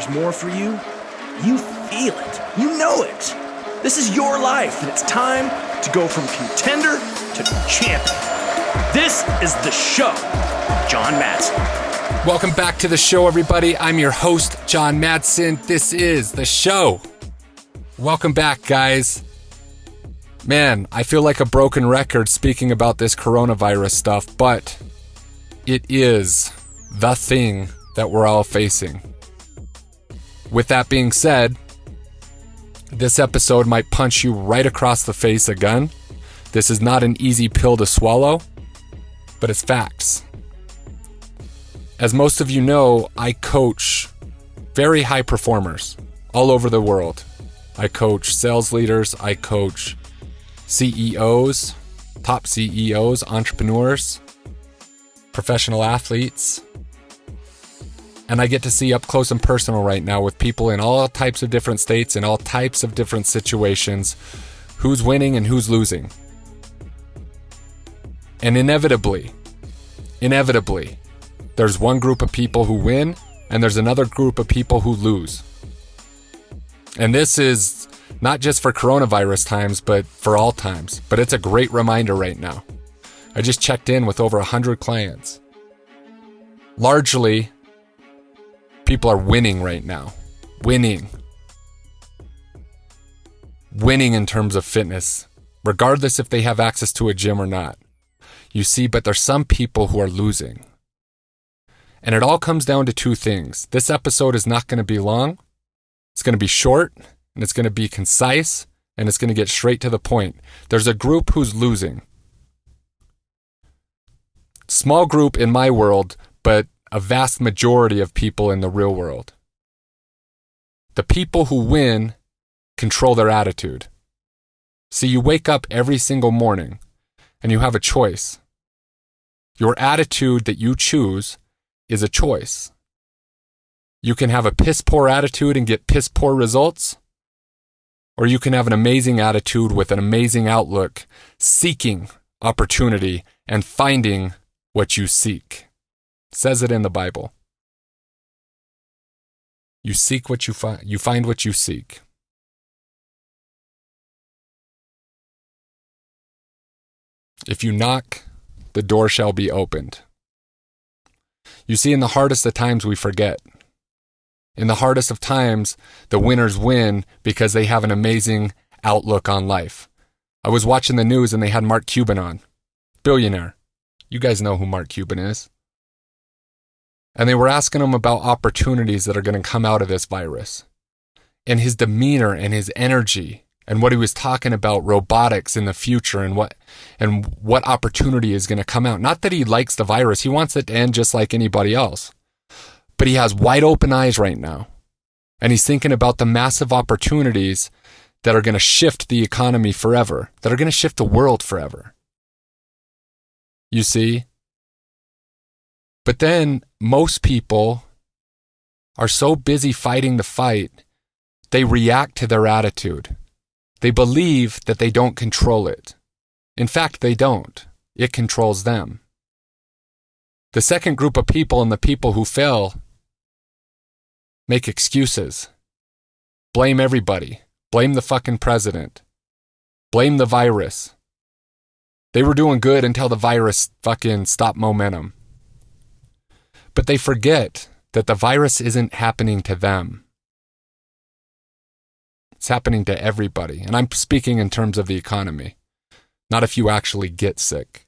more for you, you feel it. You know it. This is your life, and it's time to go from contender to champion. This is The Show with John Madsen. Welcome back to The Show, everybody. I'm your host, John Madsen. This is The Show. Welcome back, guys. Man, I feel like a broken record speaking about this coronavirus stuff, but it is the thing that we're all facing. With that being said, this episode might punch you right across the face again. This is not an easy pill to swallow, but it's facts. As most of you know, I coach very high performers all over the world. I coach sales leaders, I coach CEOs, top CEOs, entrepreneurs, professional athletes. And I get to see up close and personal right now with people in all types of different states, in all types of different situations, who's winning and who's losing. And inevitably, there's one group of people who win and there's another group of people who lose. And this is not just for coronavirus times, but for all times. But it's a great reminder right now. I just checked in with over 100 clients. Largely, people are winning right now. Winning in terms of fitness, regardless if they have access to a gym or not. You see, but there's some people who are losing. And it all comes down to two things. This episode is not going to be long. It's going to be short, and it's going to be concise, and it's going to get straight to the point. There's a group who's losing. Small group in my world, but a vast majority of people in the real world. The people who win control their attitude. See, you wake up every single morning, and you have a choice. Your attitude that you choose is a choice. You can have a piss-poor attitude and get piss-poor results, or you can have an amazing attitude with an amazing outlook, seeking opportunity and finding what you seek. It says it in the Bible. You seek what you find. You find what you seek. If you knock, the door shall be opened. You see, in the hardest of times, we forget. In the hardest of times, the winners win because they have an amazing outlook on life. I was watching the news and they had Mark Cuban on. Billionaire. You guys know who Mark Cuban is. And they were asking him about opportunities that are going to come out of this virus. And his demeanor and his energy and what he was talking about robotics in the future and what opportunity is going to come out. Not that he likes the virus. He wants it to end just like anybody else. But he has wide open eyes right now. And he's thinking about the massive opportunities that are going to shift the economy forever, that are going to shift the world forever. You see? But then most people are so busy fighting the fight, they react to their attitude. They believe that they don't control it. In fact, they don't. It controls them. The second group of people and the people who fail make excuses. Blame everybody. Blame the fucking president. Blame the virus. They were doing good until the virus fucking stopped momentum. But they forget that the virus isn't happening to them. It's happening to everybody. And I'm speaking in terms of the economy, not if you actually get sick.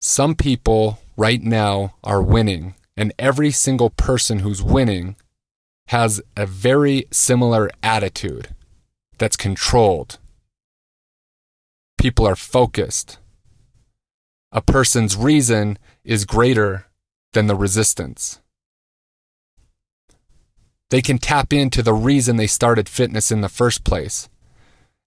Some people right now are winning, and every single person who's winning has a very similar attitude that's controlled. People are focused. A person's reason is greater than the resistance. They can tap into the reason they started fitness in the first place.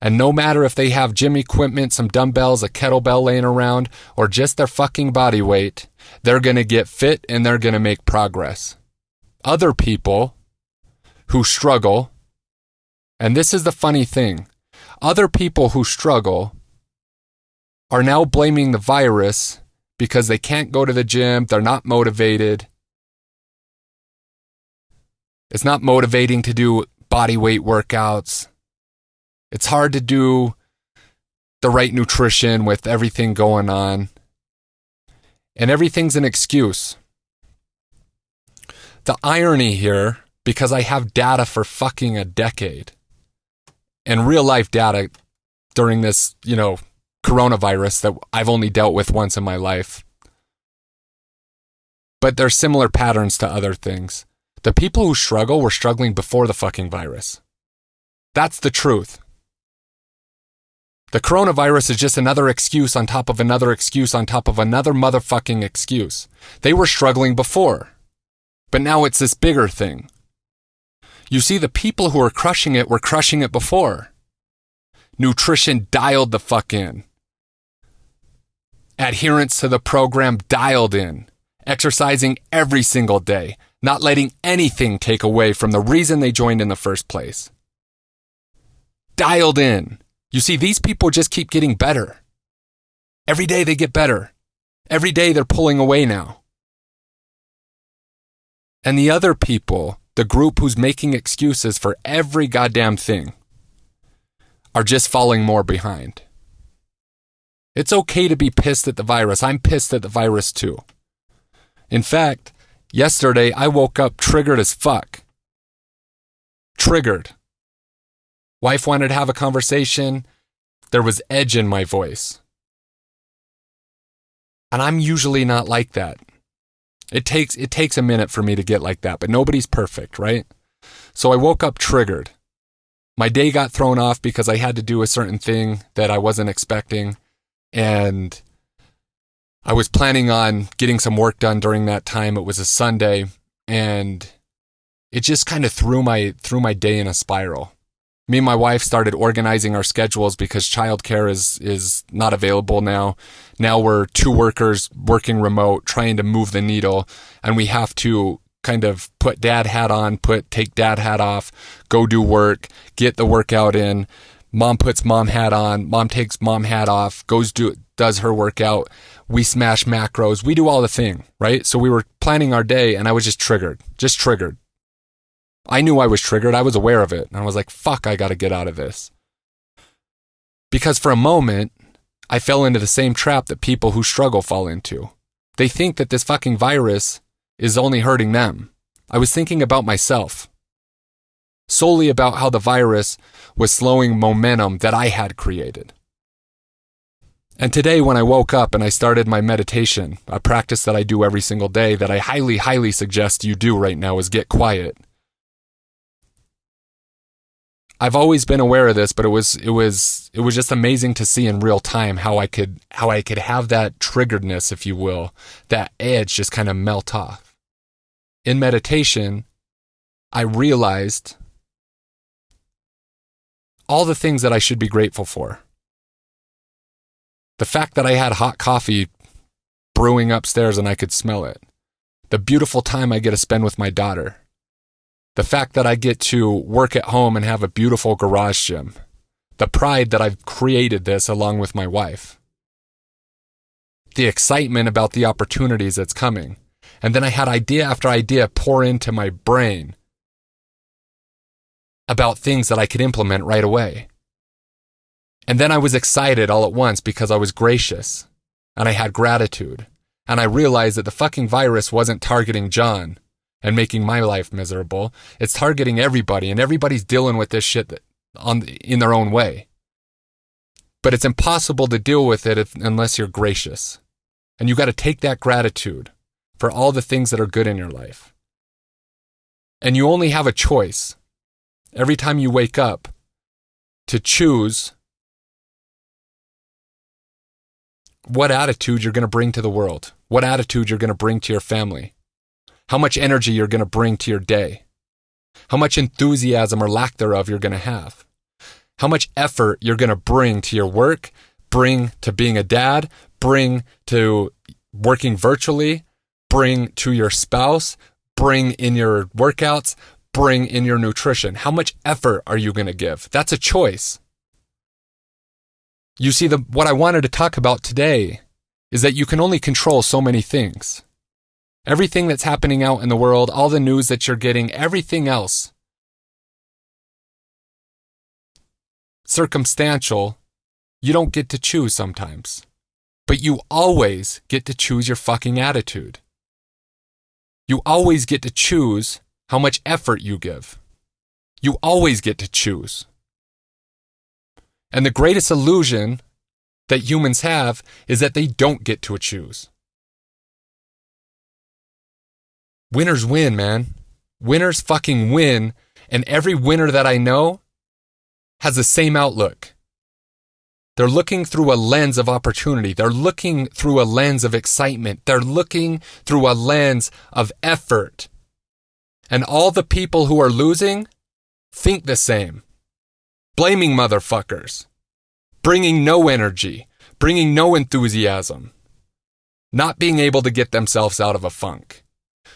And no matter if they have gym equipment, some dumbbells, a kettlebell laying around, or just their fucking body weight, they're going to get fit and they're going to make progress. Other people who struggle, and this is the funny thing, other people who struggle are now blaming the virus because they can't go to the gym, they're not motivated. It's not motivating to do body weight workouts. It's hard to do the right nutrition with everything going on. And everything's an excuse. The irony here, because I have data for fucking a decade, and real life data during this, coronavirus that I've only dealt with once in my life. But there's similar patterns to other things. The people who struggle were struggling before the fucking virus. That's the truth. The coronavirus is just another excuse on top of another excuse on top of another motherfucking excuse. They were struggling before. But now it's this bigger thing. You see, the people who are crushing it were crushing it before. Nutrition dialed the fuck in. Adherence to the program dialed in. Exercising every single day. Not letting anything take away from the reason they joined in the first place. Dialed in. You see, these people just keep getting better. Every day they get better. Every day they're pulling away now. And the other people, the group who's making excuses for every goddamn thing, are just falling more behind. It's okay to be pissed at the virus. I'm pissed at the virus too. In fact, yesterday I woke up triggered as fuck. Triggered. Wife wanted to have a conversation. There was edge in my voice. And I'm usually not like that. It takes a minute for me to get like that, but nobody's perfect, right? So I woke up triggered. My day got thrown off because I had to do a certain thing that I wasn't expecting, and I was planning on getting some work done during that time. It was a Sunday, and it just kind of threw my day in a spiral. Me and my wife started organizing our schedules because childcare is not available now. Now we're two workers working remote, trying to move the needle, and we have to kind of put dad hat on, take dad hat off, go do work, get the workout in. Mom puts mom hat on, mom takes mom hat off, does her workout. We smash macros, we do all the thing, right? So we were planning our day, and I was just triggered. I knew I was triggered. I was aware of it. And I was like, fuck, I got to get out of this. Because for a moment, I fell into the same trap that people who struggle fall into. They think that this fucking virus is only hurting them. I was thinking about myself. Solely about how the virus was slowing momentum that I had created. And today when I woke up and I started my meditation, a practice that I do every single day that I highly, highly suggest you do right now, is get quiet. I've always been aware of this, but it was just amazing to see in real time how I could have that triggeredness, if you will, that edge just kind of melt off. In meditation, I realized all the things that I should be grateful for. The fact that I had hot coffee brewing upstairs and I could smell it. The beautiful time I get to spend with my daughter. The fact that I get to work at home and have a beautiful garage gym. The pride that I've created this along with my wife. The excitement about the opportunities that's coming. And then I had idea after idea pour into my brain about things that I could implement right away. And then I was excited all at once because I was gracious. And I had gratitude. And I realized that the fucking virus wasn't targeting John and making my life miserable. It's targeting everybody, and everybody's dealing with this shit in their own way. But it's impossible to deal with it unless you're gracious. And you got to take that gratitude for all the things that are good in your life. And you only have a choice every time you wake up to choose what attitude you're going to bring to the world, what attitude you're going to bring to your family. How much energy you're going to bring to your day. How much enthusiasm or lack thereof you're going to have. How much effort you're going to bring to your work, bring to being a dad, bring to working virtually, bring to your spouse, bring in your workouts, bring in your nutrition. How much effort are you going to give? That's a choice. You see, what I wanted to talk about today is that you can only control so many things. Everything that's happening out in the world, all the news that you're getting, everything else, circumstantial, you don't get to choose sometimes. But you always get to choose your fucking attitude. You always get to choose how much effort you give. You always get to choose. And the greatest illusion that humans have is that they don't get to choose. Winners win, man. Winners fucking win, and every winner that I know has the same outlook. They're looking through a lens of opportunity. They're looking through a lens of excitement. They're looking through a lens of effort. And all the people who are losing think the same. Blaming motherfuckers. Bringing no energy. Bringing no enthusiasm. Not being able to get themselves out of a funk.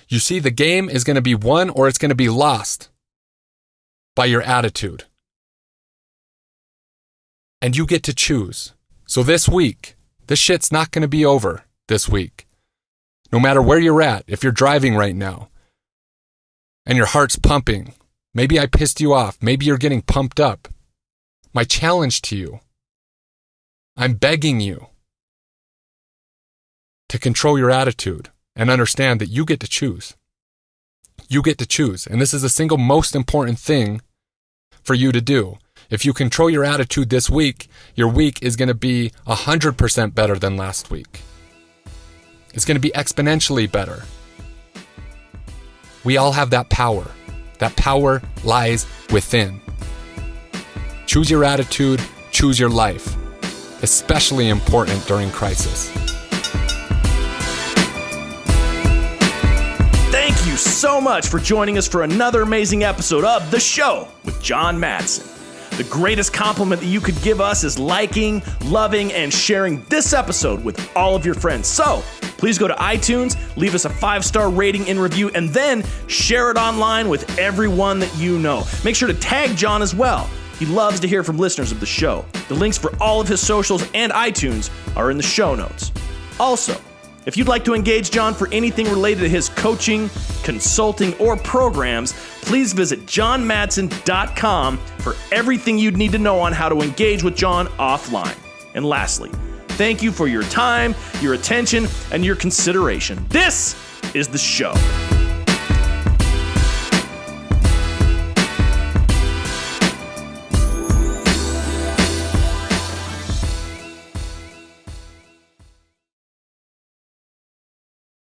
You see, the game is going to be won or it's going to be lost by your attitude. And you get to choose. So this week, this shit's not going to be over this week. No matter where you're at, if you're driving right now and your heart's pumping, maybe I pissed you off, maybe you're getting pumped up. My challenge to you, I'm begging you to control your attitude and understand that you get to choose. You get to choose. And this is the single most important thing for you to do. If you control your attitude this week, your week is going to be 100% better than last week. It's going to be exponentially better. We all have that power. That power lies within. Choose your attitude, choose your life. Especially important during crisis. Thank you so much for joining us for another amazing episode of The Show with John Madsen. The greatest compliment that you could give us is liking, loving, and sharing this episode with all of your friends. So please go to iTunes, leave us a 5-star rating and review, and then share it online with everyone that you know. Make sure to tag John as well. He loves to hear from listeners of the show. The links for all of his socials and iTunes are in the show notes. Also, if you'd like to engage John for anything related to his coaching, consulting, or programs, please visit johnmadsen.com for everything you'd need to know on how to engage with John offline. And lastly, thank you for your time, your attention, and your consideration. This is The Show.